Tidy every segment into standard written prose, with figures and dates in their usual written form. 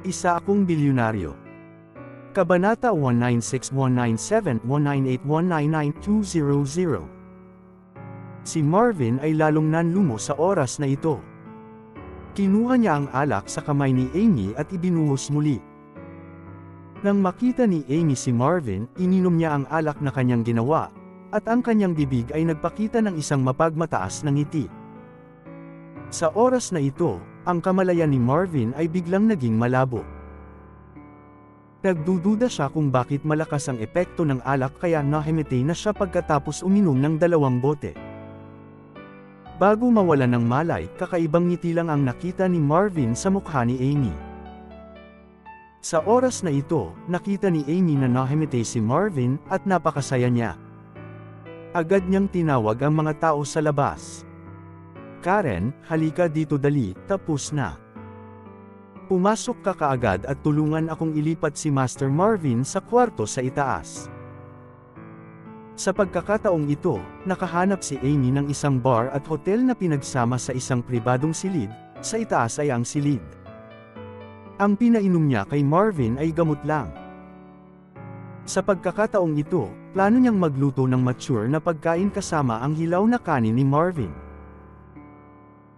Isa akong bilyonaryo. Kabanata 196-197-198-199-200. Si Marvin ay lalong nanlumo sa oras na ito. Kinuha niya ang alak sa kamay ni Amy at ibinuhos muli. Nang makita ni Amy si Marvin, ininom niya ang alak na kanyang ginawa, at ang kanyang bibig ay nagpakita ng isang mapagmataas na ngiti. Sa oras na ito, ang kamalayan ni Marvin ay biglang naging malabo. Nagdududa siya kung bakit malakas ang epekto ng alak kaya nahimatay na siya pagkatapos uminom ng 2 bote. Bago mawalan ng malay, kakaibang ngiti lang ang nakita ni Marvin sa mukha ni Amy. Sa oras na ito, nakita ni Amy na nahimatay si Marvin at napakasaya niya. Agad niyang tinawag ang mga tao sa labas. Karen, halika dito dali, tapos na. Pumasok ka kaagad at tulungan akong ilipat si Master Marvin sa kwarto sa itaas. Sa pagkakataong ito, nakahanap si Amy ng isang bar at hotel na pinagsama sa isang pribadong silid, sa itaas ay ang silid. Ang pinainom niya kay Marvin ay gamot lang. Sa pagkakataong ito, plano niyang magluto ng mature na pagkain kasama ang hilaw na kanin ni Marvin.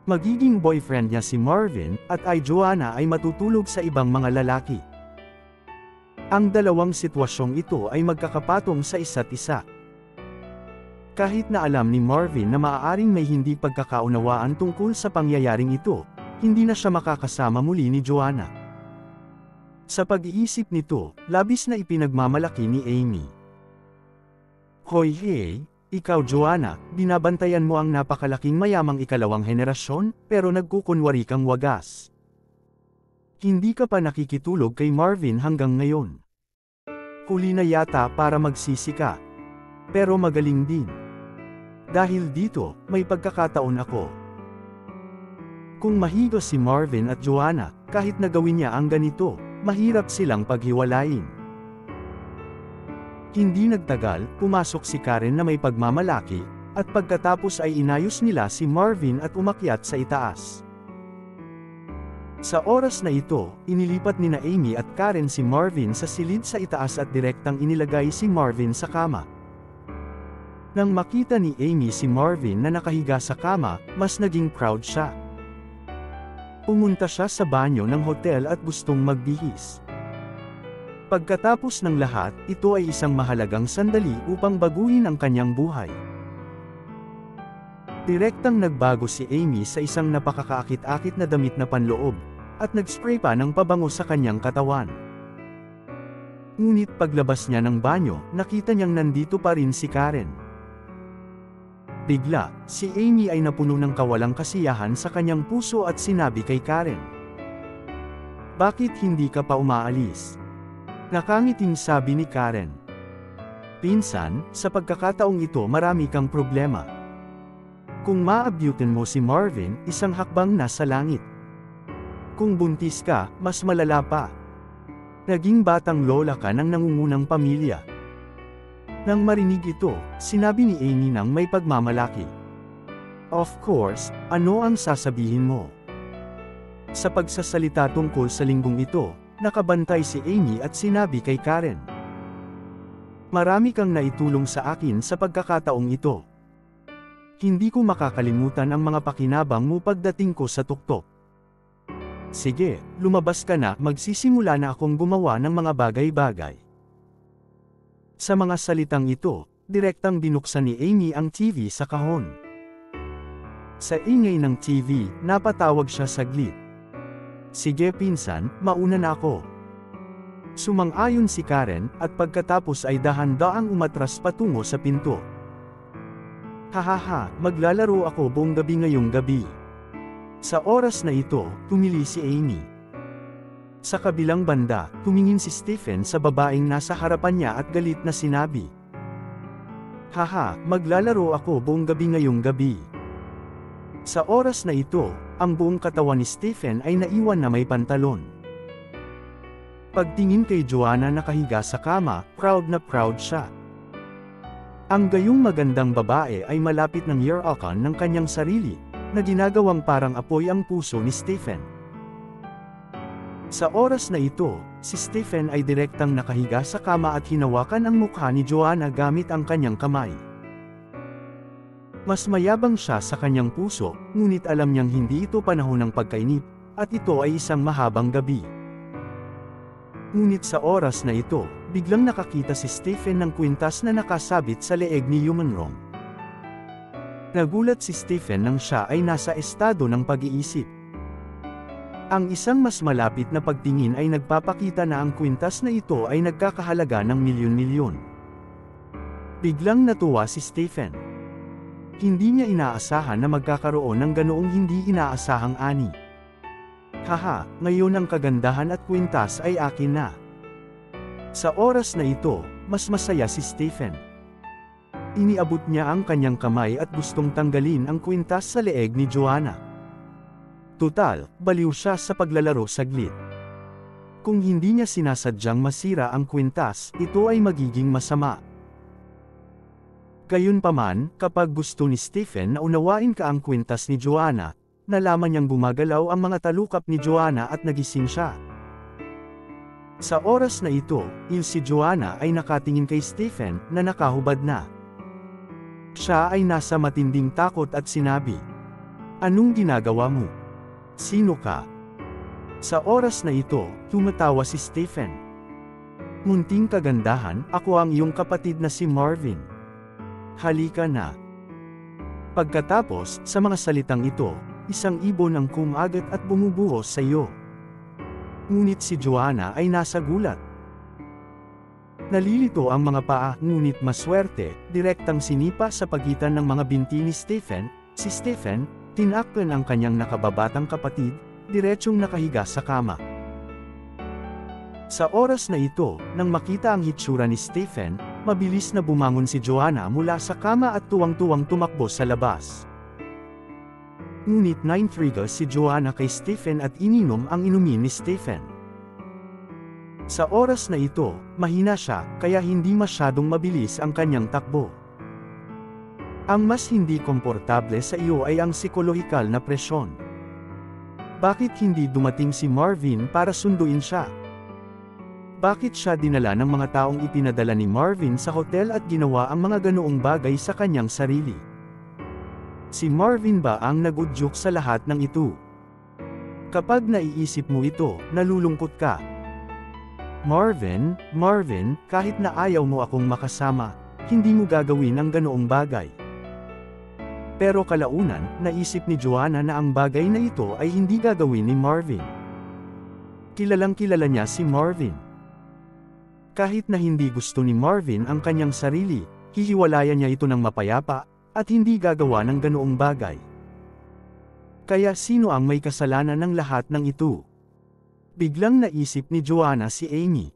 Magiging boyfriend niya si Marvin, at Joanna ay matutulog sa ibang mga lalaki. Ang dalawang sitwasyong ito ay magkakapatong sa isa't isa. Kahit na alam ni Marvin na maaaring may hindi pagkakaunawaan tungkol sa pangyayaring ito, hindi na siya makakasama muli ni Joanna. Sa pag-iisip nito, labis na ipinagmamalaki ni Amy. Hoy hey, ikaw Joanna, binabantayan mo ang napakalaking mayamang ikalawang henerasyon, pero nagkukunwari kang wagas. Hindi ka pa nakikitulog kay Marvin hanggang ngayon. Huli na yata para magsisi ka. Pero magaling din. Dahil dito, may pagkakataon ako. Kung mahigos si Marvin at Joanna, kahit nagawin niya ang ganito, mahirap silang paghiwalayin. Hindi nagtagal, pumasok si Karen na may pagmamalaki, at pagkatapos ay inayos nila si Marvin at umakyat sa itaas. Sa oras na ito, inilipat nina Amy at Karen si Marvin sa silid sa itaas at direktang inilagay si Marvin sa kama. Nang makita ni Amy si Marvin na nakahiga sa kama, mas naging proud siya. Pumunta siya sa banyo ng hotel at gustong magbihis. Pagkatapos ng lahat, ito ay isang mahalagang sandali upang baguhin ang kanyang buhay. Direktang nagbago si Amy sa isang napakakaakit-akit na damit na panloob, at nagspray pa ng pabango sa kanyang katawan. Ngunit paglabas niya ng banyo, nakita niyang nandito pa rin si Karen. Bigla, si Amy ay napuno ng kawalang kasiyahan sa kanyang puso at sinabi kay Karen, "Bakit hindi ka pa umaalis?" Nakangiting sabi ni Karen, "Pinsan, sa pagkakataong ito marami kang problema. Kung maabutin mo si Marvin, isang hakbang na sa langit. Kung buntis ka, mas malala pa. Naging batang lola ka ng nangungunang pamilya." Nang marinig ito, sinabi ni Amy ng may pagmamalaki, "Of course, ano ang sasabihin mo?" Sa pagsasalita tungkol sa linggong ito, nakabantay si Amy at sinabi kay Karen, "Marami kang naitulong sa akin sa pagkakataong ito. Hindi ko makakalimutan ang mga pakinabang mo pagdating ko sa tuktok. Sige, lumabas ka na, magsisimula na akong gumawa ng mga bagay-bagay." Sa mga salitang ito, direktang binuksan ni Amy ang TV sa kahon. Sa ingay ng TV, napatawag siya saglit. "Sige pinsan, mauna na ako." Sumang-ayon si Karen, at pagkatapos ay dahan-daang umatras patungo sa pinto. "Hahaha, maglalaro ako buong gabi ngayong gabi." Sa oras na ito, tumili si Amy. Sa kabilang banda, tumingin si Stephen sa babaeng nasa harapan niya at galit na sinabi, "Haha, maglalaro ako buong gabi ngayong gabi." Sa oras na ito, ang buong katawan ni Stephen ay naiwan na may pantalon. Pagtingin kay Joanna nakahiga sa kama, proud na proud siya. Ang gayong magandang babae ay malapit ng year-akan ng kanyang sarili, na ginagawang parang apoy ang puso ni Stephen. Sa oras na ito, si Stephen ay direktang nakahiga sa kama at hinawakan ang mukha ni Joanna gamit ang kanyang kamay. Mas mayabang siya sa kanyang puso, ngunit alam niyang hindi ito panahon ng pagkainip, at ito ay isang mahabang gabi. Ngunit sa oras na ito, biglang nakakita si Stephen ng kwintas na nakasabit sa leeg ni Yumanrong. Nagulat si Stephen nang siya ay nasa estado ng pag-iisip. Ang isang mas malapit na pagtingin ay nagpapakita na ang kwintas na ito ay nagkakahalaga ng milyon-milyon. Biglang natuwa si Stephen. Hindi niya inaasahan na magkakaroon ng ganoong hindi inaasahang ani. Haha, ngayon ang kagandahan at kwintas ay akin na. Sa oras na ito, mas masaya si Stephen. Iniabot niya ang kanyang kamay at gustong tanggalin ang kwintas sa leeg ni Joanna. Tutal, baliw siya sa paglalaro saglit. Kung hindi niya sinasadyang masira ang kwintas, ito ay magiging masama. Gayunpaman, kapag gusto ni Stephen na unawain ka ang kwintas ni Joanna, nalaman niyang gumagalaw ang mga talukap ni Joanna at nagising siya. Sa oras na ito, si Joanna ay nakatingin kay Stephen na nakahubad na. Siya ay nasa matinding takot at sinabi, "Anong ginagawa mo? Sino ka?" Sa oras na ito, tumatawa si Stephen. "Munting kagandahan, ako ang iyong kapatid na si Marvin. Halika na." Pagkatapos, sa mga salitang ito, isang ibon ang kumagat at bumubuhos sa iyo. Ngunit si Joanna ay nasa gulat. Nalilito ang mga paa, ngunit maswerte, direktang sinipa sa pagitan ng mga binti ni Stephen. Si Stephen, tinakpan ang kanyang nakababatang kapatid, diretsong nakahiga sa kama. Sa oras na ito, nang makita ang hitsura ni Stephen, mabilis na bumangon si Joanna mula sa kama at tuwang-tuwang tumakbo sa labas. Ngunit naintriga si Joanna kay Stephen at ininom ang inumin ni Stephen. Sa oras na ito, mahina siya, kaya hindi masyadong mabilis ang kanyang takbo. Ang mas hindi komportable sa iyo ay ang psikolohikal na presyon. Bakit hindi dumating si Marvin para sunduin siya? Bakit siya dinala ng mga taong ipinadala ni Marvin sa hotel at ginawa ang mga ganoong bagay sa kanyang sarili? Si Marvin ba ang nag-udyok sa lahat ng ito? Kapag naiisip mo ito, nalulungkot ka. Marvin, kahit na ayaw mo akong makasama, hindi mo gagawin ang ganoong bagay. Pero kalaunan, naisip ni Joanna na ang bagay na ito ay hindi gagawin ni Marvin. Kilalang-kilala niya si Marvin. Kahit na hindi gusto ni Marvin ang kanyang sarili, hihiwalayan niya ito ng mapayapa, at hindi gagawa ng ganoong bagay. Kaya sino ang may kasalanan ng lahat ng ito? Biglang naisip ni Joanna si Amy.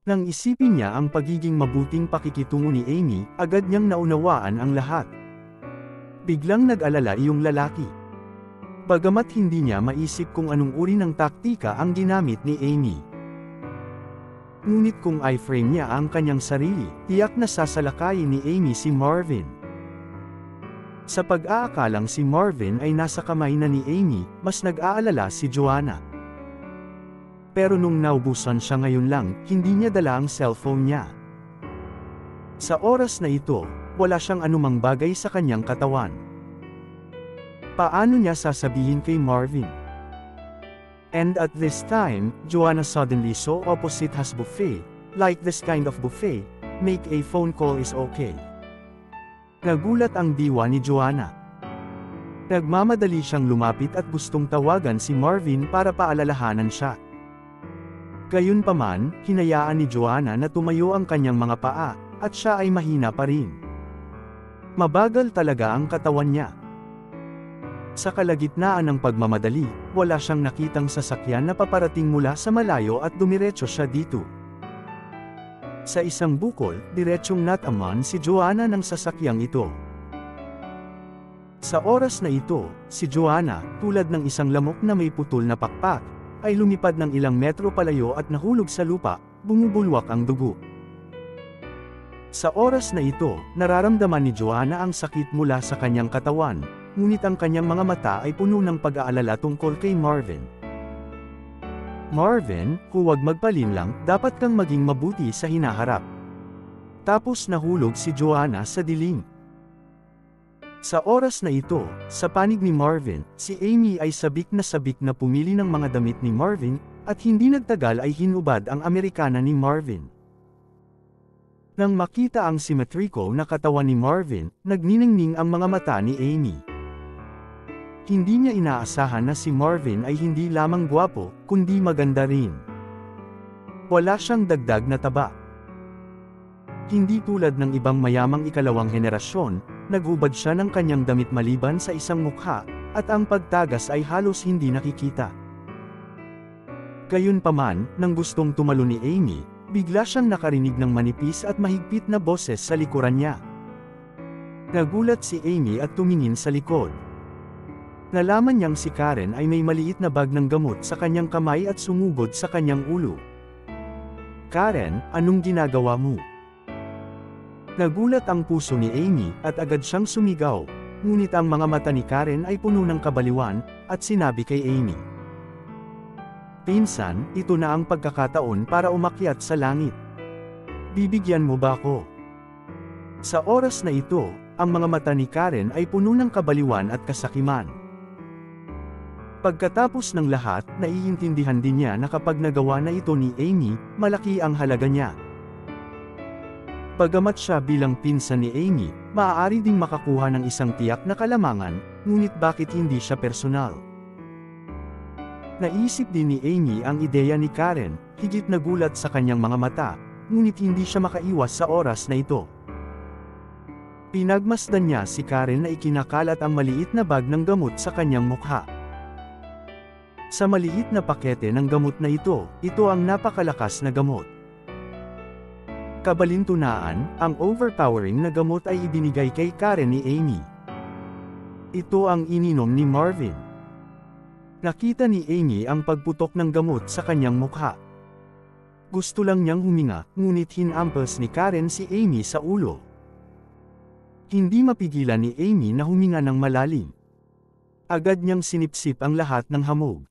Nang isipin niya ang pagiging mabuting pakikitungo ni Amy, agad niyang naunawaan ang lahat. Biglang nag-alala iyong lalaki. Bagamat hindi niya maisip kung anong uri ng taktika ang ginamit ni Amy. Ngunit kung i-frame niya ang kanyang sarili, tiyak na sasalakayin ni Amy si Marvin. Sa pag-aakalang si Marvin ay nasa kamay na ni Amy, mas nag-aalala si Joanna. Pero nung naubusan siya ngayon lang, hindi niya dala ang cellphone niya. Sa oras na ito, wala siyang anumang bagay sa kanyang katawan. Paano niya sasabihin kay Marvin? And at this time, Joanna suddenly saw opposite has buffet, like this kind of buffet, make a phone call is okay. Nagulat ang diwa ni Joanna. Nagmamadali siyang lumapit at gustong tawagan si Marvin para paalalahanan siya. Gayunpaman, hinayaan ni Joanna na tumayo ang kanyang mga paa, at siya ay mahina pa rin. Mabagal talaga ang katawan niya. Sa kalagitnaan ng pagmamadali, wala siyang nakitang sasakyan na paparating mula sa malayo at dumiretso siya dito. Sa isang bukol, diretsyong nataman si Joanna ng sasakyang ito. Sa oras na ito, si Joanna, tulad ng isang lamok na may putol na pakpak, ay lumipad ng ilang metro palayo at nahulog sa lupa, bumubulwak ang dugo. Sa oras na ito, nararamdaman ni Joanna ang sakit mula sa kanyang katawan, ngunit ang kanyang mga mata ay puno ng pag-aalala tungkol kay Marvin. Marvin, huwag magpalinlang, dapat kang maging mabuti sa hinaharap. Tapos nahulog si Joanna sa dilim. Sa oras na ito, sa panig ni Marvin, si Amy ay sabik na pumili ng mga damit ni Marvin, at hindi nagtagal ay hinubad ang Amerikana ni Marvin. Nang makita ang simetriko na katawan ni Marvin, nagniningning ang mga mata ni Amy. Hindi niya inaasahan na si Marvin ay hindi lamang gwapo, kundi maganda rin. Wala siyang dagdag na taba. Hindi tulad ng ibang mayamang ikalawang henerasyon, naghubad siya ng kanyang damit maliban sa isang mukha, at ang pagtagas ay halos hindi nakikita. Gayunpaman, nang gustong tumalo ni Amy, bigla siyang nakarinig ng manipis at mahigpit na boses sa likuran niya. Nagulat si Amy at tumingin sa likod. Nalaman niyang si Karen ay may maliit na bag ng gamot sa kanyang kamay at sumugod sa kanyang ulo. "Karen, anong ginagawa mo?" Nagulat ang puso ni Amy at agad siyang sumigaw, ngunit ang mga mata ni Karen ay puno ng kabaliwan, at sinabi kay Amy, "Pinsan, ito na ang pagkakataon para umakyat sa langit. Bibigyan mo ba ako?" Sa oras na ito, ang mga mata ni Karen ay puno ng kabaliwan at kasakiman. Pagkatapos ng lahat, naiintindihan din niya na kapag nagawa na ito ni Amy, malaki ang halaga niya. Bagamat siya bilang pinsan ni Amy, maaari ding makakuha ng isang tiyak na kalamangan, ngunit bakit hindi siya personal? Naisip din ni Amy ang ideya ni Karen, higit nagulat sa kanyang mga mata, ngunit hindi siya makaiwas sa oras na ito. Pinagmasdan niya si Karen na ikinakalat ang maliit na bag ng gamot sa kanyang mukha. Sa maliit na pakete ng gamot na ito ang napakalakas na gamot. Kabalintunaan, ang overpowering na gamot ay ibinigay kay Karen ni Amy. Ito ang ininom ni Marvin. Nakita ni Amy ang pagputok ng gamot sa kanyang mukha. Gusto lang niyang huminga, ngunit hinampas ni Karen si Amy sa ulo. Hindi mapigilan ni Amy na huminga ng malalim. Agad niyang sinipsip ang lahat ng hamog.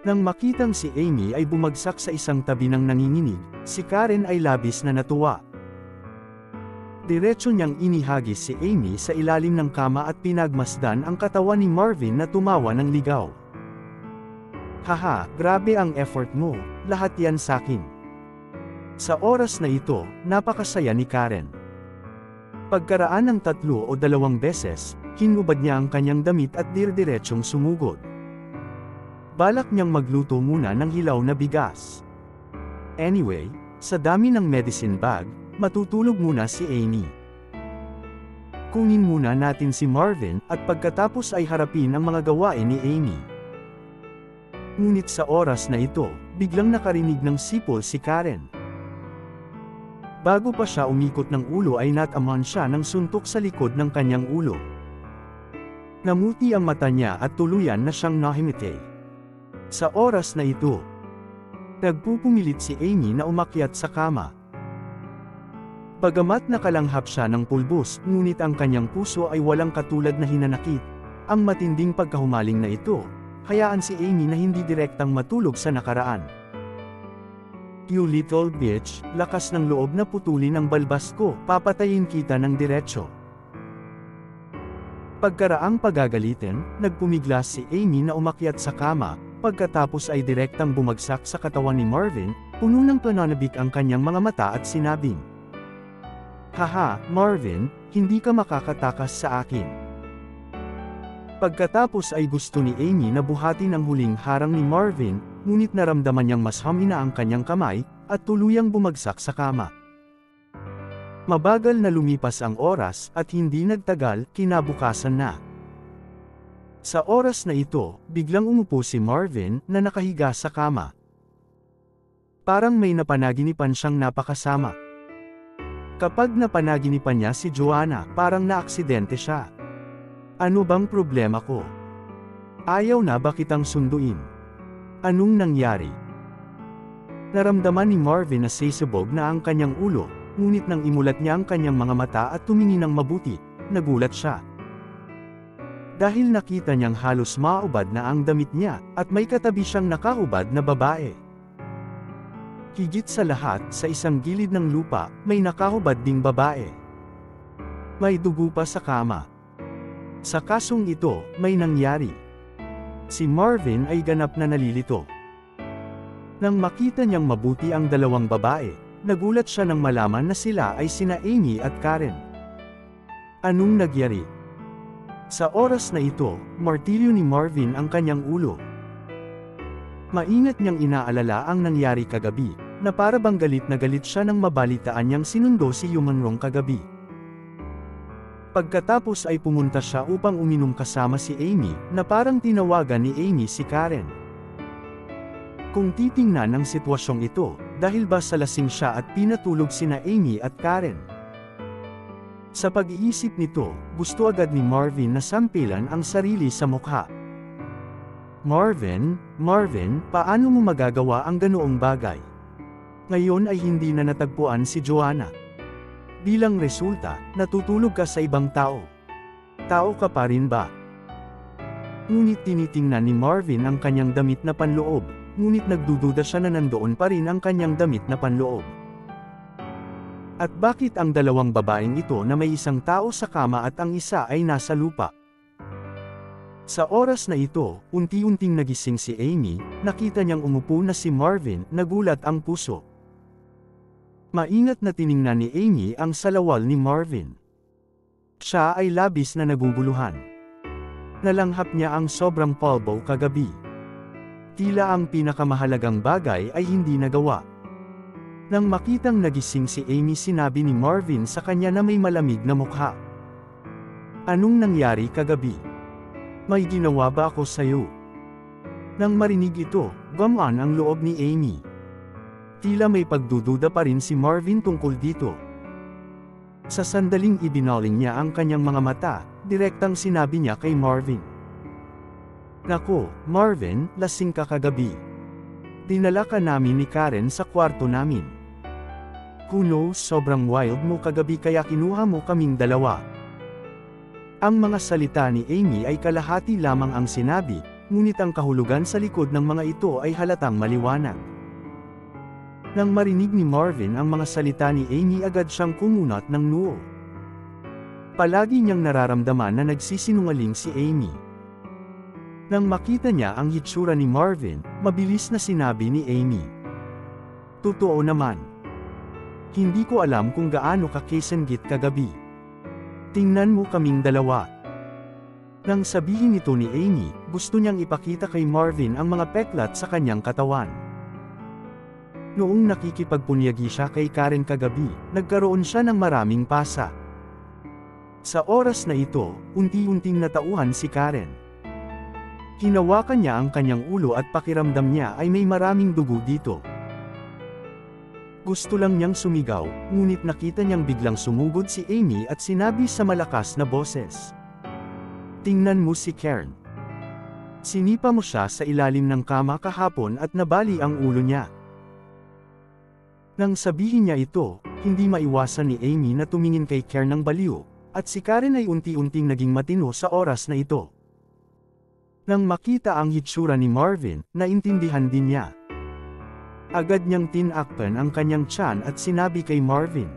Nang makitang si Amy ay bumagsak sa isang tabi ng nanginginig, si Karen ay labis na natuwa. Diretso niyang inihagis si Amy sa ilalim ng kama at pinagmasdan ang katawan ni Marvin na tumawa ng ligaw. "Haha, grabe ang effort mo, lahat yan sakin." Sa oras na ito, napakasaya ni Karen. Pagkaraan ng 3 o 2 beses, hinubad niya ang kanyang damit at dirdiretsong sumugod. Balak niyang magluto muna ng hilaw na bigas. Anyway, sa dami ng medicine bag, matutulog muna si Amy. Kunin muna natin si Marvin at pagkatapos ay harapin ang mga gawain ni Amy. Ngunit sa oras na ito, biglang nakarinig ng sipol si Karen. Bago pa siya umikot ng ulo ay natamaan siya ng suntok sa likod ng kanyang ulo. Namuti ang mata niya at tuluyan na siyang nahimite. Sa oras na ito, nagpupumilit si Amy na umakyat sa kama. Bagamat nakalanghap siya ng pulbos, ngunit ang kanyang puso ay walang katulad na hinanakit. Ang matinding pagkahumaling na ito, hayaan si Amy na hindi direktang matulog sa nakaraan. "You little bitch, lakas ng loob na putulin ang balbas ko, papatayin kita ng diretsyo." Pagkaraang pagagalitin, nagpumiglas si Amy na umakyat sa kama, pagkatapos ay direktang bumagsak sa katawan ni Marvin, puno ng pananabik ang kanyang mga mata at sinabing, "Haha, Marvin, hindi ka makakatakas sa akin." Pagkatapos ay gusto ni Amy na buhatin ang huling harang ni Marvin, ngunit naramdaman niyang mas hamina ang kanyang kamay, at tuluyang bumagsak sa kama. Mabagal na lumipas ang oras at hindi nagtagal, kinabukasan na. Sa oras na ito, biglang umupo si Marvin na nakahiga sa kama. Parang may napanaginipan siyang napakasama. Kapag napanaginipan niya si Joanna, parang naaksidente siya. "Ano bang problema ko? Ayaw na ba kitang sunduin? Anong nangyari?" Naramdaman ni Marvin na sisibog na ang kanyang ulo, ngunit nang imulat niya ang kanyang mga mata at tumingin ng mabuti, nagulat siya. Dahil nakita niyang halos maubad na ang damit niya, at may katabi siyang nakaubad na babae. Higit sa lahat, sa isang gilid ng lupa, may nakahubad ding babae. May dugo pa sa kama. Sa kasong ito, may nangyari. Si Marvin ay ganap na nalilito. Nang makita niyang mabuti ang dalawang babae, nagulat siya nang malaman na sila ay sina Amy at Karen. Anong nagyari? Sa oras na ito, martilyo ni Marvin ang kanyang ulo. Maingat niyang inaalala ang nangyari kagabi, na para bang galit na galit siya nang mabalitaan niyang sinundo si Yumanrong kagabi. Pagkatapos ay pumunta siya upang uminom kasama si Amy, na parang tinawagan ni Amy si Karen. Kung titingnan ang sitwasyong ito, dahil ba sa lasing siya at pinatulog sina Amy at Karen? Sa pag-iisip nito, gusto agad ni Marvin na sampilan ang sarili sa mukha. Marvin, paano mo magagawa ang ganoong bagay? Ngayon ay hindi na natagpuan si Joanna. Bilang resulta, natutulog ka sa ibang tao. Tao ka pa rin ba? Ngunit tinitingnan ni Marvin ang kanyang damit na panloob, ngunit nagdududa siya na nandoon pa rin ang kanyang damit na panloob. At bakit ang dalawang babaeng ito na may isang tao sa kama at ang isa ay nasa lupa? Sa oras na ito, unti-unting nagising si Amy, nakita niyang umupo na si Marvin, nagulat ang puso. Maingat na tiningnan ni Amy ang salawal ni Marvin. Siya ay labis na naguguluhan. Nalanghap niya ang sobrang palbo kagabi. Tila ang pinakamahalagang bagay ay hindi nagawa. Nang makitang nagising si Amy, sinabi ni Marvin sa kanya na may malamig na mukha. Anong nangyari kagabi? May ginawa ba ako sa'yo? Nang marinig ito, gumaan ang loob ni Amy. Tila may pagdududa pa rin si Marvin tungkol dito. Sa sandaling ibinaling niya ang kanyang mga mata, direktang sinabi niya kay Marvin. Nako, Marvin, lasing ka kagabi. Dinala ka namin ni Karen sa kwarto namin. Who knows, sobrang wild mo kagabi kaya kinuha mo kaming dalawa. Ang mga salita ni Amy ay kalahati lamang ang sinabi, ngunit ang kahulugan sa likod ng mga ito ay halatang maliwanag. Nang marinig ni Marvin ang mga salita ni Amy, agad siyang kumunat ng noo. Palagi niyang nararamdaman na nagsisinungaling si Amy. Nang makita niya ang hitsura ni Marvin, mabilis na sinabi ni Amy. Totoo naman. Hindi ko alam kung gaano ka kasenggit kagabi. Tingnan mo kaming dalawa. Nang sabihin ito ni Amy, gusto niyang ipakita kay Marvin ang mga peklat sa kanyang katawan. Noong nakikipagpunyagi siya kay Karen kagabi, nagkaroon siya ng maraming pasa. Sa oras na ito, unti-unting natauhan si Karen. Hinawakan niya ang kanyang ulo at pakiramdam niya ay may maraming dugo dito. Gusto lang niyang sumigaw, ngunit nakita niyang biglang sumugod si Amy at sinabi sa malakas na boses. Tingnan mo si Karen. Sinipa mo siya sa ilalim ng kama kahapon at nabali ang ulo niya. Nang sabihin niya ito, hindi maiwasan ni Amy na tumingin kay Karen ng baliw, at si Karen ay unti-unting naging matino sa oras na ito. Nang makita ang hitsura ni Marvin, naintindihan din niya. Agad niyang tinakpan ang kanyang tiyan at sinabi kay Marvin.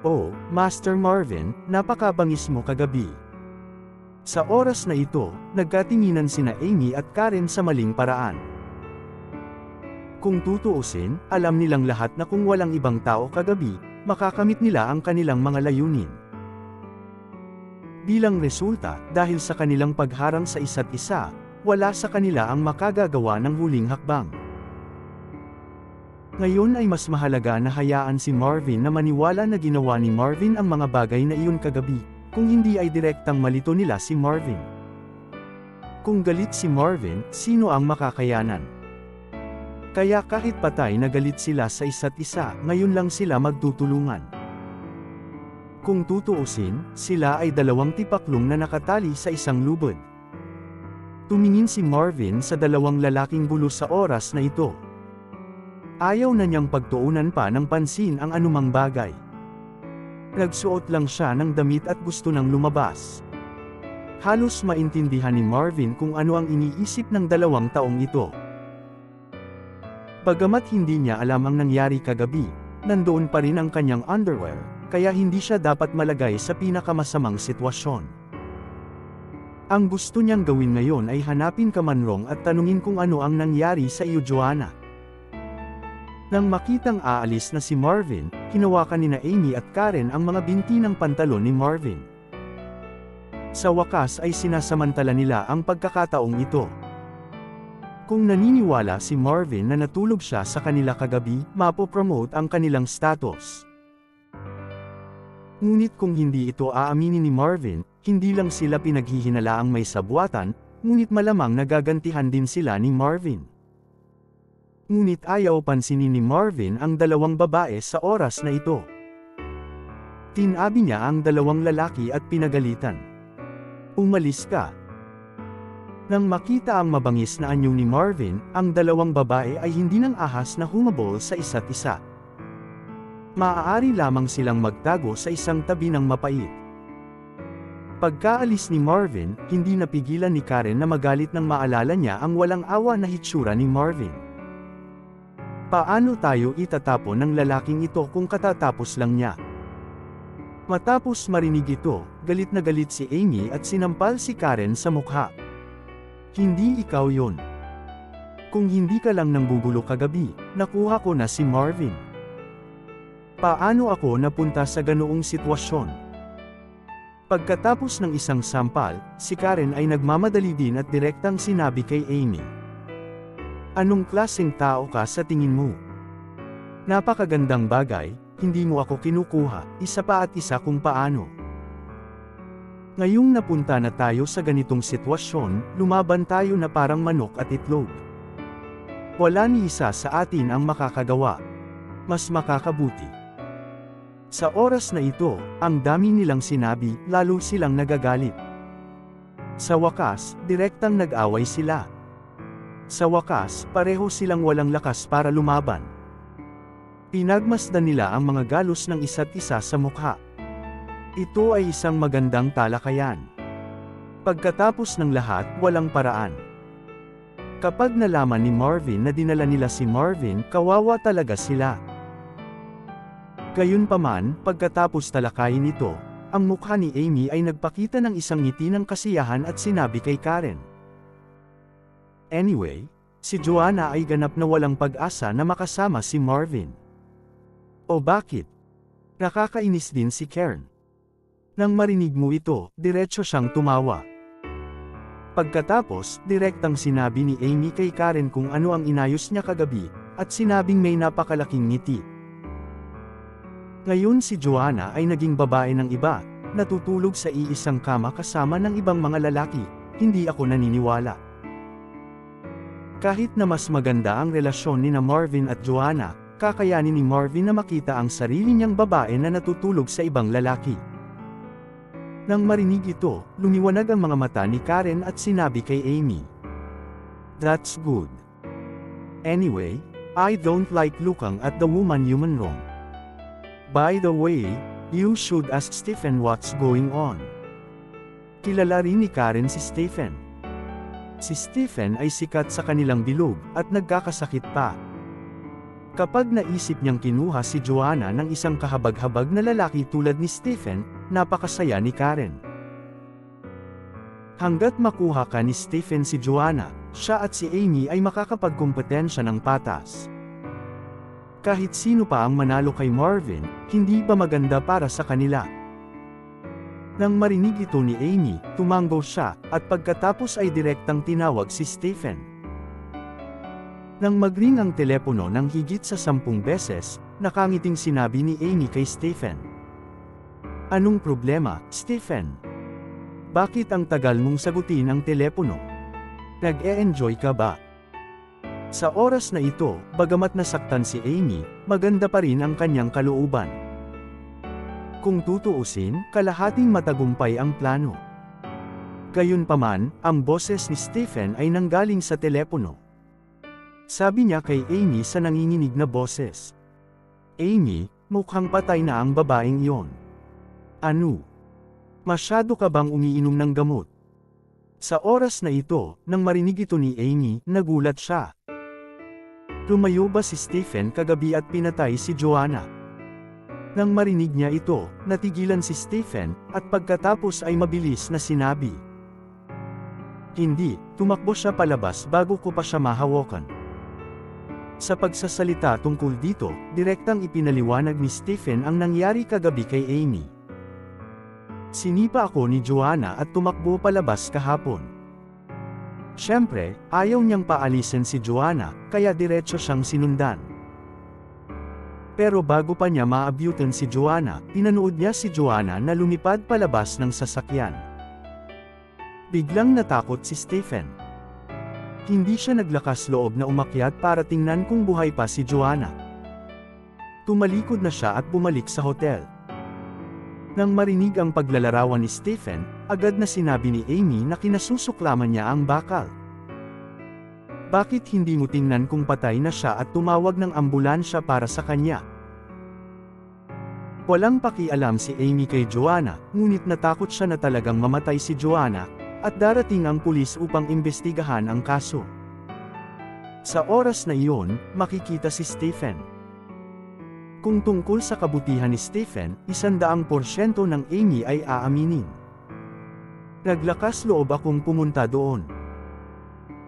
Oh, Master Marvin, napakabangis mo kagabi. Sa oras na ito, nagkatinginan sina Amy at Karen sa maling paraan. Kung tutuusin, alam nilang lahat na kung walang ibang tao kagabi, makakamit nila ang kanilang mga layunin. Bilang resulta, dahil sa kanilang pagharang sa isa't isa, wala sa kanila ang makagagawa ng huling hakbang. Ngayon ay mas mahalaga na hayaan si Marvin na maniwala na ginawa ni Marvin ang mga bagay na iyon kagabi, kung hindi ay direktang malito nila si Marvin. Kung galit si Marvin, sino ang makakayanan? Kaya kahit patay na galit sila sa isa't isa, ngayon lang sila magtutulungan. Kung tutuusin, sila ay dalawang tipaklong na nakatali sa isang lubod. Tumingin si Marvin sa dalawang lalaking bulo sa oras na ito. Ayaw na niyang pagtuunan pa ng pansin ang anumang bagay. Nagsuot lang siya ng damit at gusto nang lumabas. Halos maintindihan ni Marvin kung ano ang iniisip ng 2 taong ito. Bagamat hindi niya alam ang nangyari kagabi, nandoon pa rin ang kanyang underwear, kaya hindi siya dapat malagay sa pinakamasamang sitwasyon. Ang gusto niyang gawin ngayon ay hanapin ka Manrong at tanungin kung ano ang nangyari sa iyo Joanna. Nang makitang aalis na si Marvin, hinawakan nina Amy at Karen ang mga binti ng pantalon ni Marvin. Sa wakas ay sinasamantala nila ang pagkakataong ito. Kung naniniwala si Marvin na natulog siya sa kanila kagabi, mapopromote ang kanilang status. Ngunit kung hindi ito aaminin ni Marvin, hindi lang sila pinaghihinalaang may sabwatan, ngunit malamang nagagantihan din sila ni Marvin. Ngunit ayaw pansinin ni Marvin ang 2 babae sa oras na ito. Tinabi niya ang 2 lalaki at pinagalitan. Umalis ka. Nang makita ang mabangis na anyo ni Marvin, ang 2 babae ay hindi nang ahas na humabol sa isa't isa. Maaari lamang silang magtago sa isang tabi ng mapait. Pagkaalis ni Marvin, hindi napigilan ni Karen na magalit nang maalala niya ang walang awa na hitsura ni Marvin. Paano tayo itatapon ng lalaking ito kung katatapos lang niya? Matapos marinig ito, galit na galit si Amy at sinampal si Karen sa mukha. Hindi ikaw yon. Kung hindi ka lang nanggugulo kagabi, nakuha ko na si Marvin. Paano ako napunta sa ganoong sitwasyon? Pagkatapos ng isang sampal, si Karen ay nagmamadali din at direktang sinabi kay Amy. Anong klaseng tao ka sa tingin mo? Napakagandang bagay, hindi mo ako kinukuha, isa pa at isa kung paano. Ngayong napunta na tayo sa ganitong sitwasyon, lumaban tayo na parang manok at itlog. Wala ni isa sa atin ang makakagawa. Mas makakabuti. Sa oras na ito, ang dami nilang sinabi, lalo silang nagagalit. Sa wakas, direktang nag-away sila. Sa wakas, pareho silang walang lakas para lumaban. Pinagmasdan nila ang mga galos ng isa't isa sa mukha. Ito ay isang magandang talakayan. Pagkatapos ng lahat, walang paraan. Kapag nalaman ni Marvin na dinala nila si Marvin, kawawa talaga sila. Gayunpaman, pagkatapos talakayin ito, ang mukha ni Amy ay nagpakita ng isang ngiti ng kasiyahan at sinabi kay Karen. Anyway, si Joanna ay ganap na walang pag-asa na makasama si Marvin. O bakit? Nakakainis din si Karen. Nang marinig mo ito, diretso siyang tumawa. Pagkatapos, direktang sinabi ni Amy kay Karen kung ano ang inayos niya kagabi, at sinabing may napakalaking ngiti. Ngayon si Joanna ay naging babae ng iba, natutulog sa iisang kama kasama ng ibang mga lalaki, hindi ako naniniwala. Kahit na mas maganda ang relasyon ni Marvin at Joanna, kakayanin ni Marvin na makita ang sarili niyang babae na natutulog sa ibang lalaki. Nang marinig ito, lumiwanag ang mga mata ni Karen at sinabi kay Amy. That's good. Anyway, I don't like looking at the woman human wrong. By the way, you should ask Stephen what's going on. Kilala rin ni Karen si Stephen. Si Stephen ay sikat sa kanilang bilog, at nagkakasakit pa. Kapag naisip niyang kinuha si Joanna ng isang kahabag-habag na lalaki tulad ni Stephen, napakasaya ni Karen. Hanggat makuha ka ni Stephen si Joanna, siya at si Amy ay makakapagkumpetensya ng patas. Kahit sino pa ang manalo kay Marvin, hindi ba maganda para sa kanila? Nang marinig ito ni Amy, tumango siya, at pagkatapos ay direktang tinawag si Stephen. Nang magring ang telepono ng higit sa 10 beses, nakangiting sinabi ni Amy kay Stephen. Anong problema, Stephen? Bakit ang tagal mong sagutin ang telepono? Nag-e-enjoy ka ba? Sa oras na ito, bagamat nasaktan si Amy, maganda pa rin ang kanyang kalooban. Kung tutuusin, kalahating matagumpay ang plano. Gayunpaman, ang boses ni Stephen ay nanggaling sa telepono. Sabi niya kay Amy sa nanginginig na boses. Amy, mukhang patay na ang babaeng iyon. Ano? Masyado ka bang umiinom ng gamot? Sa oras na ito, nang marinig ito ni Amy, nagulat siya. Tumayo ba si Stephen kagabi at pinatay si Joanna? Nang marinig niya ito, natigilan si Stephen, at pagkatapos ay mabilis na sinabi. Hindi, tumakbo siya palabas bago ko pa siya mahawakan. Sa pagsasalita tungkol dito, direktang ipinaliwanag ni Stephen ang nangyari kagabi kay Amy. Sinipa ako ni Joanna at tumakbo palabas kahapon. Siyempre, ayaw niyang paalisin si Joanna, kaya diretso siyang sinundan. Pero bago pa niya maabutan si Joanna, pinanood niya si Joanna na lumipad palabas ng sasakyan. Biglang natakot si Stephen. Hindi siya naglakas loob na umakyat para tingnan kung buhay pa si Joanna. Tumalikod na siya at bumalik sa hotel. Nang marinig ang paglalarawan ni Stephen, agad na sinabi ni Amy na kinasusuklaman niya ang bakal. Bakit hindi mo tingnan kung patay na siya at tumawag ng ambulansya para sa kanya? Walang pakialam si Amy kay Joanna, ngunit natakot siya na talagang mamatay si Joanna, at darating ang pulis upang imbestigahan ang kaso. Sa oras na iyon, makikita si Stephen. Kung tungkol sa kabutihan ni Stephen, 100% ng Amy ay aaminin. Naglakas loob akong pumunta doon.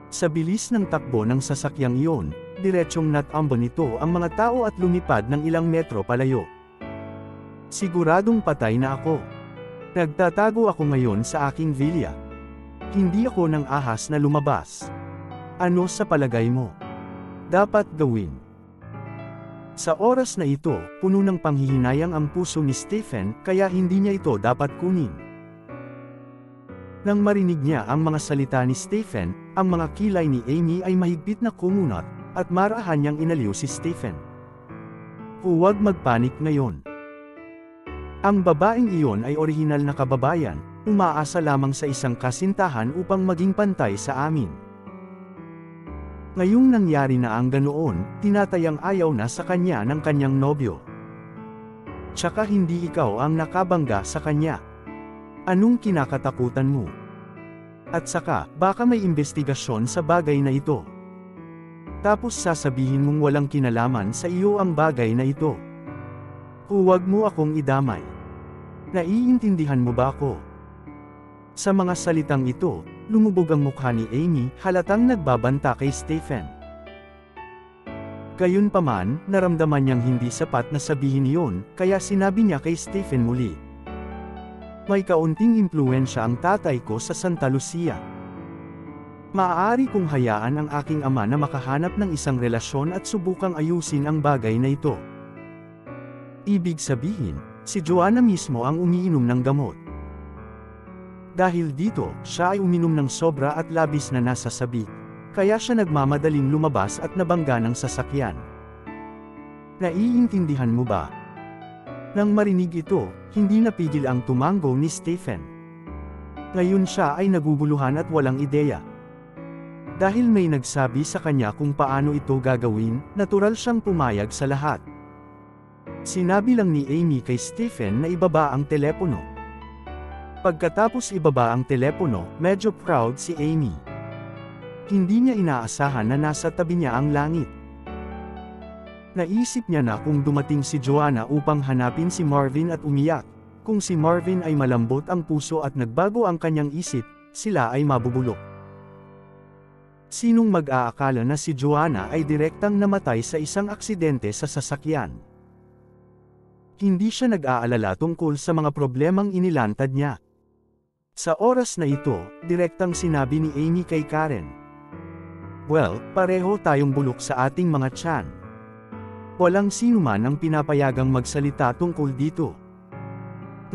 Sa bilis ng takbo ng sasakyang iyon, diretsong natambo nito ang mga tao at lumipad ng ilang metro palayo. Siguradong patay na ako. Nagtatago ako ngayon sa aking villa. Hindi ako ng ahas na lumabas. Ano sa palagay mo dapat gawin? Sa oras na ito, puno ng panghihinayang ang puso ni Stephen, kaya hindi niya ito dapat kunin. Nang marinig niya ang mga salita ni Stephen, ang mga kilay ni Amy ay mahigpit na kumunot, at marahan niyang inaliw si Stephen. Huwag magpanik ngayon. Ang babaeng iyon ay orihinal na kababayan, umaasa lamang sa isang kasintahan upang maging pantay sa amin. Ngayong nangyari na ang ganoon, tinatayang ayaw na sa kanya ng kanyang nobyo. Tsaka hindi ikaw ang nakabangga sa kanya. Anong kinakatakutan mo? At saka, baka may investigasyon sa bagay na ito. Tapos sasabihin mong walang kinalaman sa iyo ang bagay na ito. Huwag mo akong idamay. Naiintindihan mo ba ako? Sa mga salitang ito, lumubog ang mukha ni Amy, halatang nagbabanta kay Stephen. Gayunpaman, naramdaman niyang hindi sapat na sabihin iyon, kaya sinabi niya kay Stephen muli. May kaunting impluwensya ang tatay ko sa Santa Lucia. Maaari kong hayaan ang aking ama na makahanap ng isang relasyon at subukang ayusin ang bagay na ito. Ibig sabihin, si Joanna mismo ang umiinom ng gamot. Dahil dito, siya ay uminom ng sobra at labis na nasasabik, kaya siya nagmamadaling lumabas at nabangga ng sasakyan. Naiintindihan mo ba? Nang marinig ito, hindi napigil ang tumango ni Stephen. Ngayon siya ay naguguluhan at walang ideya. Dahil may nagsabi sa kanya kung paano ito gagawin, natural siyang pumayag sa lahat. Sinabi lang ni Amy kay Stephen na ibaba ang telepono. Pagkatapos ibaba ang telepono, medyo proud si Amy. Hindi niya inaasahan na nasa tabi niya ang langit. Naisip niya na kung dumating si Joanna upang hanapin si Marvin at umiyak, kung si Marvin ay malambot ang puso at nagbago ang kanyang isip, sila ay mabubulok. Sinong mag-aakala na si Joanna ay direktang namatay sa isang aksidente sa sasakyan? Hindi siya nag-aalala tungkol sa mga problemang inilantad niya. Sa oras na ito, direktang sinabi ni Amy kay Karen. Well, pareho tayong bulok sa ating mga tiyan. Walang sinuman ang pinapayagang magsalita tungkol dito.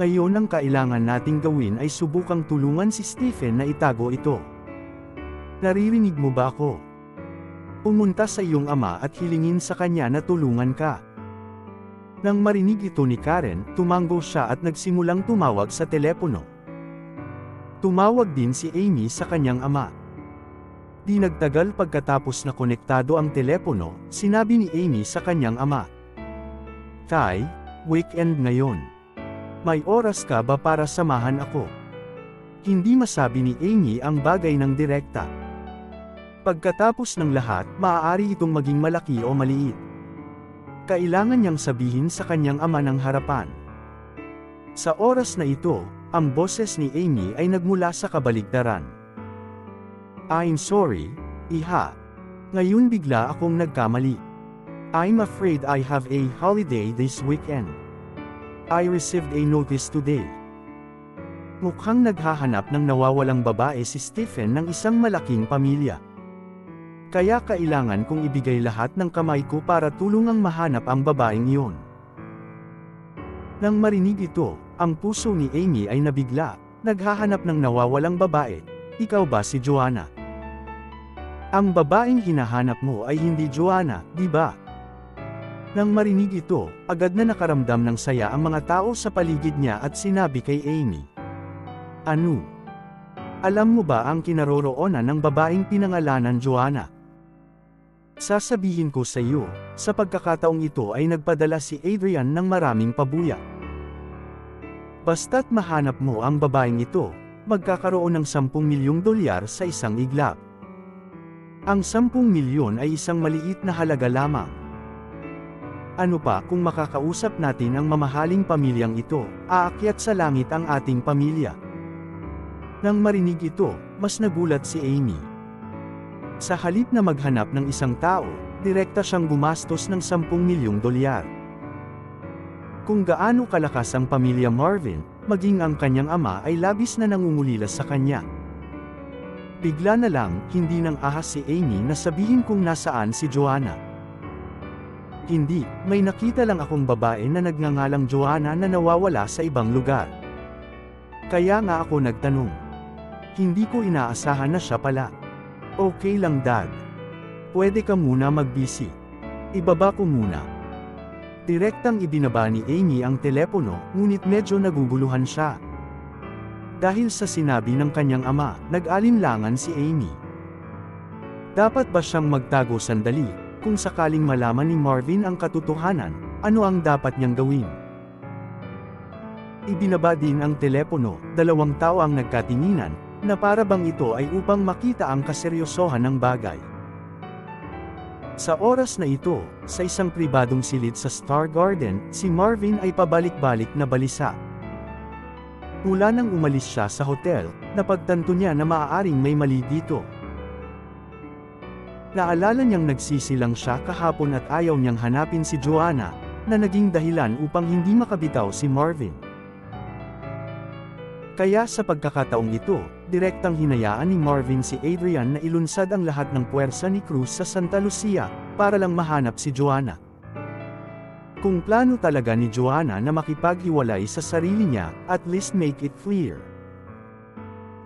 Ngayon ang kailangan nating gawin ay subukang tulungan si Stephen na itago ito. Naririnig mo ba ako? Pumunta sa iyong ama at hilingin sa kanya na tulungan ka. Nang marinig ito ni Karen, tumango siya at nagsimulang tumawag sa telepono. Tumawag din si Amy sa kanyang ama. Di nagtagal pagkatapos na konektado ang telepono, sinabi ni Amy sa kanyang ama. Tay, weekend ngayon. May oras ka ba para samahan ako? Hindi masabi ni Amy ang bagay ng direkta. Pagkatapos ng lahat, maaari itong maging malaki o maliit. Kailangan niyang sabihin sa kanyang ama ng harapan. Sa oras na ito, ang boses ni Amy ay nagmula sa kabaligtaran. I'm sorry, iha. Ngayon bigla akong nagkamali. I'm afraid I have a holiday this weekend. I received a notice today. Mukhang naghahanap ng nawawalang babae si Stephen ng isang malaking pamilya. Kaya kailangan kong ibigay lahat ng kamay ko para tulungang mahanap ang babaeng iyon. Nang marinig ito, ang puso ni Amy ay nabigla. Naghahanap ng nawawalang babae. Ikaw ba si Joanna? Ang babaeng hinahanap mo ay hindi Joanna, di ba? Nang marinig ito, agad na nakaramdam ng saya ang mga tao sa paligid niya at sinabi kay Amy. Ano? Alam mo ba ang kinaroroonan ng babaeng pinangalanan Joanna? Sasabihin ko sa iyo, sa pagkakataong ito ay nagpadala si Adrian ng maraming pabuya. Basta't mahanap mo ang babaeng ito, magkakaroon ng 10 milyong dolyar sa isang iglap. Ang 10 milyon ay isang maliit na halaga lamang. Ano pa kung makakausap natin ang mamahaling pamilyang ito, aakyat sa langit ang ating pamilya. Nang marinig ito, mas nagulat si Amy. Sa halip na maghanap ng isang tao, direkta siyang gumastos ng 10 milyong dolyar. Kung gaano kalakas ang pamilya Marvin, maging ang kanyang ama ay labis na nangungulila sa kanya. Bigla na lang, hindi nang ahas si Amy na sabihin kung nasaan si Joanna. Hindi, may nakita lang akong babae na nagngangalang Joanna na nawawala sa ibang lugar. Kaya nga ako nagtanong. Hindi ko inaasahan na siya pala. Okay lang dad. Pwede ka muna mag-busy. Ibaba ko muna. Direktang ibinaba ni Amy ang telepono, ngunit medyo naguguluhan siya. Dahil sa sinabi ng kanyang ama, nag-alinlangan si Amy. Dapat ba siyang magtago sandali, kung sakaling malaman ni Marvin ang katotohanan, ano ang dapat niyang gawin? Ibinaba din ang telepono, 2 tao ang nagkatinginan, na para bang ito ay upang makita ang kaseryosohan ng bagay. Sa oras na ito, sa isang pribadong silid sa Star Garden, si Marvin ay pabalik-balik na balisa. Mula nang umalis siya sa hotel, napagtanto niya na maaaring may mali dito. Naalala niyang nagsisilang siya kahapon at ayaw niyang hanapin si Joanna, na naging dahilan upang hindi makabitaw si Marvin. Kaya sa pagkakataong ito, direktang hinayaan ni Marvin si Adrian na ilunsad ang lahat ng puwersa ni Cruz sa Santa Lucia, para lang mahanap si Joanna. Kung plano talaga ni Joanna na makipaghiwalay sa sarili niya, at least make it clear.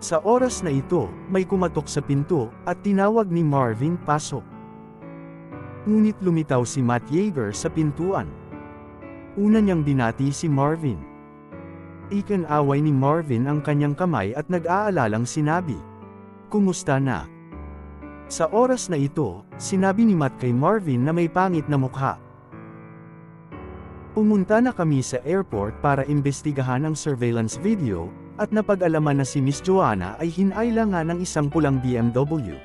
Sa oras na ito, may kumatok sa pinto, at tinawag ni Marvin pasok. Ngunit lumitaw si Matt Yeager sa pintuan. Una niyang binati si Marvin. Ikinaway ni Marvin ang kanyang kamay at nag-aalalang sinabi, "Kumusta na?" Sa oras na ito, sinabi ni Matt kay Marvin na may pangit na mukha. Pumunta na kami sa airport para imbestigahan ang surveillance video, at napag-alaman na si Miss Joanna ay hinailangan ng isang pulang BMW.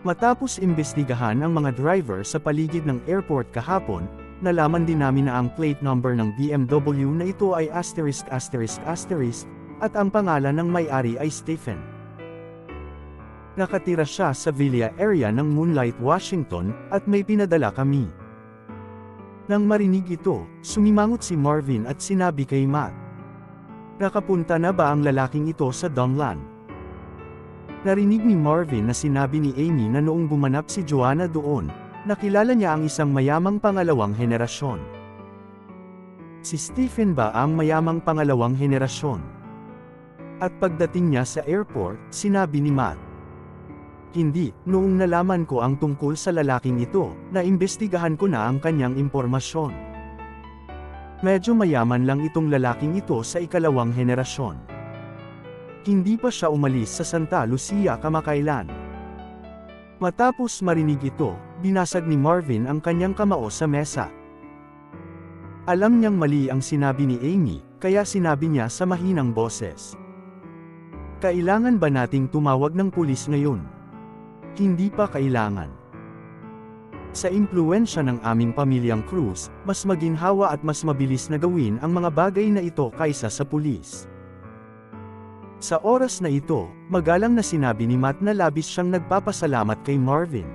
Matapos imbestigahan ang mga driver sa paligid ng airport kahapon, nalaman din namin na ang plate number ng BMW na ito ay *****, at ang pangalan ng may-ari ay Stephen. Nakatira siya sa Villa area ng Moonlight, Washington, at may pinadala kami. Nang marinig ito, sumimangot si Marvin at sinabi kay Matt, "Nakapunta na ba ang lalaking ito sa Donlan?" Narinig ni Marvin na sinabi ni Amy na noong gumanap si Joanna doon, nakilala niya ang isang mayamang pangalawang henerasyon. Si Stephen ba ang mayamang pangalawang henerasyon? At pagdating niya sa airport, sinabi ni Matt, "Hindi, noong nalaman ko ang tungkol sa lalaking ito, naimbestigahan ko na ang kanyang impormasyon. Medyo mayaman lang itong lalaking ito sa ikalawang henerasyon. Hindi pa siya umalis sa Santa Lucia kamakailan." Matapos marinig ito, binasag ni Marvin ang kanyang kamao sa mesa. Alam niyang mali ang sinabi ni Amy, kaya sinabi niya sa mahinang boses. Kailangan ba nating tumawag ng pulis ngayon? Hindi pa kailangan. Sa impluwensya ng aming pamilyang Cruz, mas maginhawa at mas mabilis na gawin ang mga bagay na ito kaysa sa pulis. Sa oras na ito, magalang na sinabi ni Matt na labis siyang nagpapasalamat kay Marvin.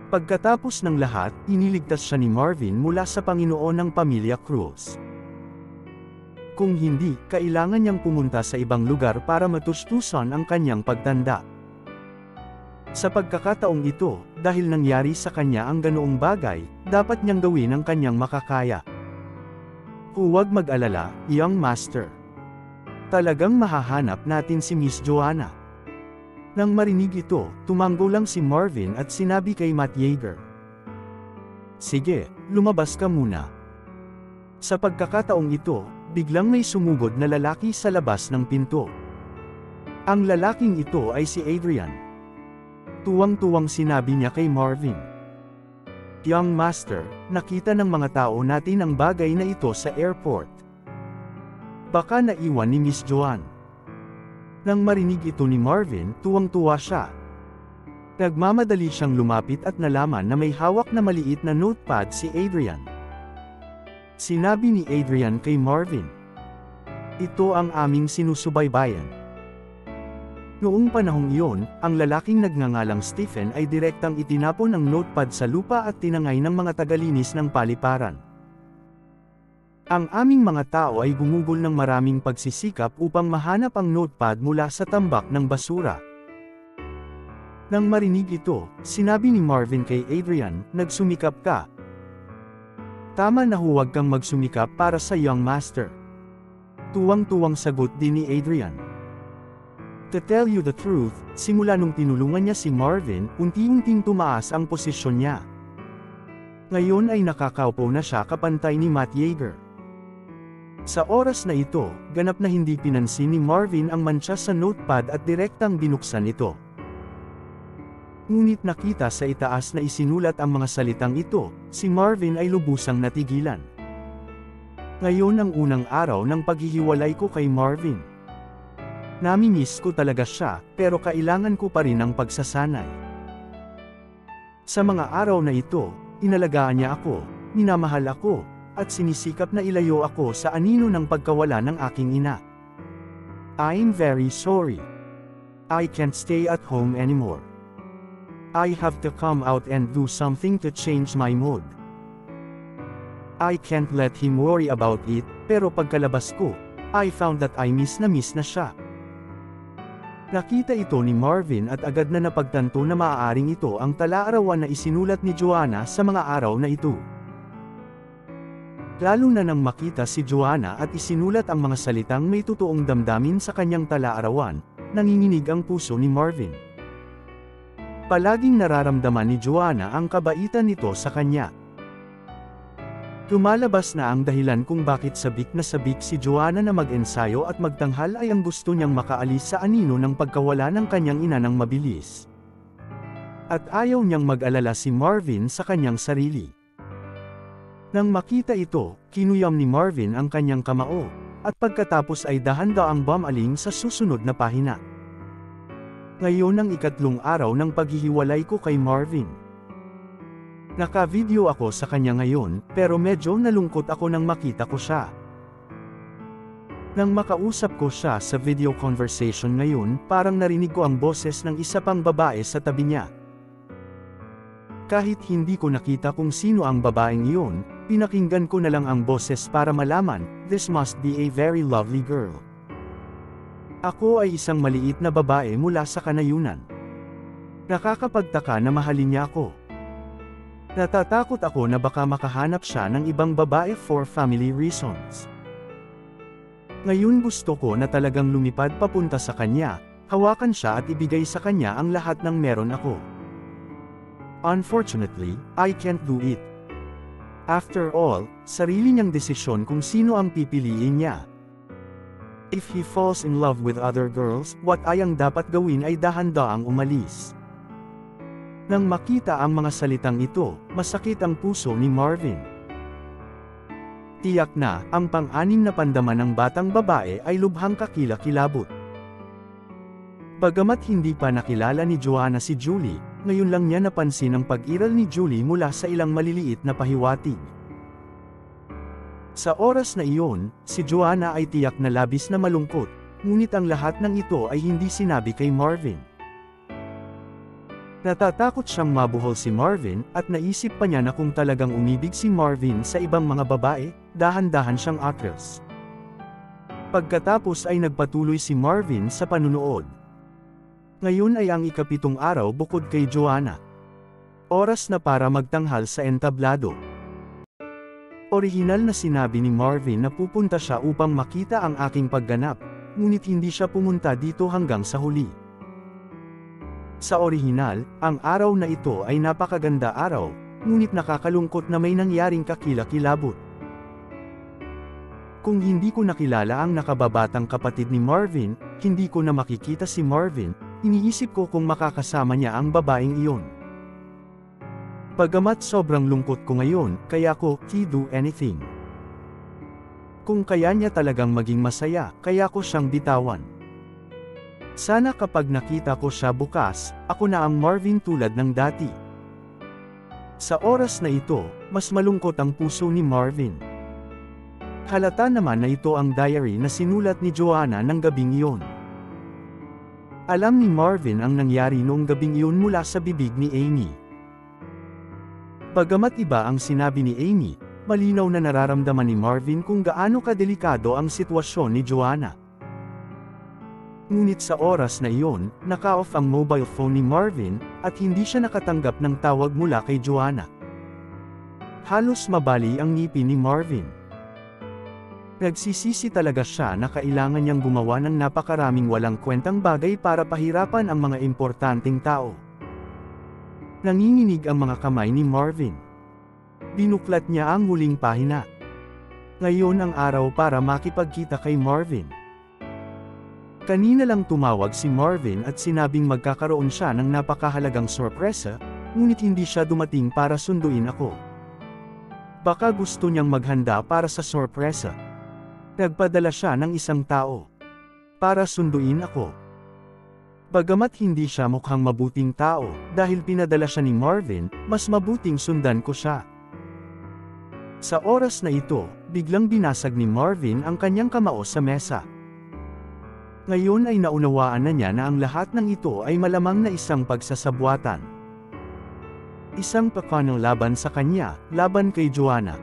Pagkatapos ng lahat, iniligtas siya ni Marvin mula sa Panginoon ng pamilya Cruz. Kung hindi, kailangan niyang pumunta sa ibang lugar para matustusan ang kanyang pagtanda. Sa pagkakataong ito, dahil nangyari sa kanya ang ganoong bagay, dapat niyang gawin ang kanyang makakaya. Huwag mag-alala, young master. Talagang mahahanap natin si Miss Joanna. Nang marinig ito, tumango lang si Marvin at sinabi kay Matt Yeager. Sige, lumabas ka muna. Sa pagkakataong ito, biglang may sumugod na lalaki sa labas ng pinto. Ang lalaking ito ay si Adrian. Tuwang-tuwang sinabi niya kay Marvin. Young master, nakita ng mga tao natin ang bagay na ito sa airport. Baka naiwan ni Miss Joanne. Nang marinig ito ni Marvin, tuwang-tuwa siya. Nagmamadali siyang lumapit at nalaman na may hawak na maliit na notepad si Adrian. Sinabi ni Adrian kay Marvin. Ito ang aming sinusubaybayan. Noong panahong iyon, ang lalaking nagngangalang Stephen ay direktang itinapon ng notepad sa lupa at tinangay ng mga tagalinis ng paliparan. Ang aming mga tao ay gumugol ng maraming pagsisikap upang mahanap ang notepad mula sa tambak ng basura. Nang marinig ito, sinabi ni Marvin kay Adrian, nagsumikap ka. Tama na huwag kang magsumikap para sa young master. Tuwang-tuwang sagot din ni Adrian. To tell you the truth, simula nung tinulungan niya si Marvin, unti-unting tumaas ang posisyon niya. Ngayon ay nakakaupo na siya kapantay ni Matt Yeager. Sa oras na ito, ganap na hindi pinansin ni Marvin ang mantsa sa notepad at direktang binuksan ito. Ngunit nakita sa itaas na isinulat ang mga salitang ito, si Marvin ay lubusang natigilan. Ngayon ang unang araw ng paghihiwalay ko kay Marvin. Namimiss ko talaga siya, pero kailangan ko pa rin ang pagsasanay. Sa mga araw na ito, inalagaan niya ako, minamahal ako, at sinisikap na ilayo ako sa anino ng pagkawala ng aking ina. I'm very sorry. I can't stay at home anymore. I have to come out and do something to change my mood. I can't let him worry about it, pero pagkalabas ko, I found that I miss na siya. Nakita ito ni Marvin at agad na napagtanto na maaaring ito ang tala-arawan na isinulat ni Joanna sa mga araw na ito. Lalo na nang makita si Joanna at isinulat ang mga salitang may totoong damdamin sa kanyang tala-arawan, nanginginig ang puso ni Marvin. Palaging nararamdaman ni Joanna ang kabaitan nito sa kanya. Lumalabas na ang dahilan kung bakit sabik si Joanna na mag-ensayo at magtanghal ay ang gusto niyang makaalis sa anino ng pagkawala ng kanyang ina ng mabilis. At ayaw niyang mag-alala si Marvin sa kanyang sarili. Nang makita ito, kinuyam ni Marvin ang kanyang kamao, at pagkatapos ay dahan-daang bumaling sa susunod na pahina. Ngayon ang ikatlong araw ng paghihiwalay ko kay Marvin. Naka-video ako sa kanya ngayon, pero medyo nalungkot ako nang makita ko siya. Nang makausap ko siya sa video conversation ngayon, parang narinig ko ang boses ng isa pang babae sa tabi niya. Kahit hindi ko nakita kung sino ang babaeng iyon, pinakinggan ko na lang ang boses para malaman, this must be a very lovely girl. Ako ay isang maliit na babae mula sa kanayunan. Nakakapagtaka na mahalin niya ako. Natatakot ako na baka makahanap siya ng ibang babae for family reasons. Ngayon gusto ko na talagang lumipad papunta sa kanya, hawakan siya at ibigay sa kanya ang lahat ng meron ako. Unfortunately, I can't do it. After all, sarili niyang desisyon kung sino ang pipiliin niya. If he falls in love with other girls, what ay ang dapat gawin ay dahan-daang umalis. Nang makita ang mga salitang ito, masakit ang puso ni Marvin. Tiyak na, ang pang-anim na pandaman ng batang babae ay lubhang kakilakilabot. Bagamat hindi pa nakilala ni Joanna si Julie, ngayon lang niya napansin ang pag-iral ni Julie mula sa ilang maliliit na pahiwatig. Sa oras na iyon, si Joanna ay tiyak na labis na malungkot, ngunit ang lahat ng ito ay hindi sinabi kay Marvin. Natatakot siyang mabuhol si Marvin, at naisip pa niya na kung talagang umibig si Marvin sa ibang mga babae, dahan-dahan siyang atras. Pagkatapos ay nagpatuloy si Marvin sa panunood. Ngayon ay ang ika-7 araw bukod kay Joanna. Oras na para magtanghal sa entablado. Orihinal na sinabi ni Marvin na pupunta siya upang makita ang aking pagganap, ngunit hindi siya pumunta dito hanggang sa huli. Sa orihinal, ang araw na ito ay napakaganda araw, ngunit nakakalungkot na may nangyaring kakilakilabot. Kung hindi ko nakilala ang nakababatang kapatid ni Marvin, hindi ko na makikita si Marvin, iniisip ko kung makakasama niya ang babaeng iyon. Bagamat sobrang lungkot ko ngayon, kaya ko, do anything. Kung kaya niya talagang maging masaya, kaya ko siyang bitawan. Sana kapag nakita ko siya bukas, ako na ang Marvin tulad ng dati. Sa oras na ito, mas malungkot ang puso ni Marvin. Halata naman na ito ang diary na sinulat ni Joanna ng gabing iyon. Alam ni Marvin ang nangyari noong gabing iyon mula sa bibig ni Amy. Bagamat iba ang sinabi ni Amy, malinaw na nararamdaman ni Marvin kung gaano kadelikado ang sitwasyon ni Joanna. Ngunit sa oras na iyon, naka-off ang mobile phone ni Marvin, at hindi siya nakatanggap ng tawag mula kay Joanna. Halos mabali ang ngipin ni Marvin. Nagsisisi talaga siya na kailangan niyang gumawa ng napakaraming walang kwentang bagay para pahirapan ang mga importanteng tao. Nanginginig ang mga kamay ni Marvin. Binuklat niya ang huling pahina. Ngayon ang araw para makipagkita kay Marvin. Kanina lang tumawag si Marvin at sinabing magkakaroon siya ng napakahalagang sorpresa, ngunit hindi siya dumating para sunduin ako. Baka gusto niyang maghanda para sa sorpresa. Nagpadala siya ng isang tao para sunduin ako. Bagamat hindi siya mukhang mabuting tao, dahil pinadala siya ni Marvin, mas mabuting sundan ko siya. Sa oras na ito, biglang binasag ni Marvin ang kanyang kamao sa mesa. Ngayon ay naunawaan na niya na ang lahat ng ito ay malamang na isang pagsasabwatan. Isang pakanang laban sa kanya, laban kay Joanna.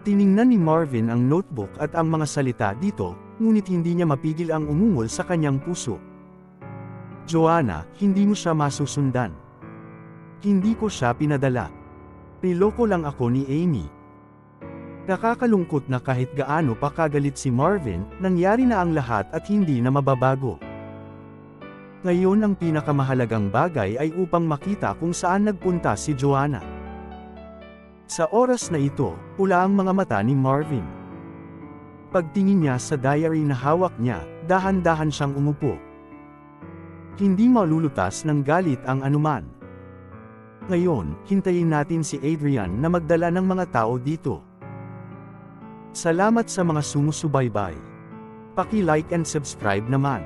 Tiningnan ni Marvin ang notebook at ang mga salita dito, ngunit hindi niya mapigil ang umungol sa kanyang puso. Joanna, hindi mo siya masusundan. Hindi ko siya pinadala. Niloko lang ako ni Amy. Nakakalungkot na kahit gaano pa kagalit si Marvin, nangyari na ang lahat at hindi na mababago. Ngayon ang pinakamahalagang bagay ay upang makita kung saan nagpunta si Joanna. Sa oras na ito, pula ang mga mata ni Marvin. Pagtingin niya sa diary na hawak niya, dahan-dahan siyang umupo. Hindi malulutas ng galit ang anuman. Ngayon, hintayin natin si Adrian na magdala ng mga tao dito. Salamat sa mga sumusubaybay. Paki-like and subscribe naman.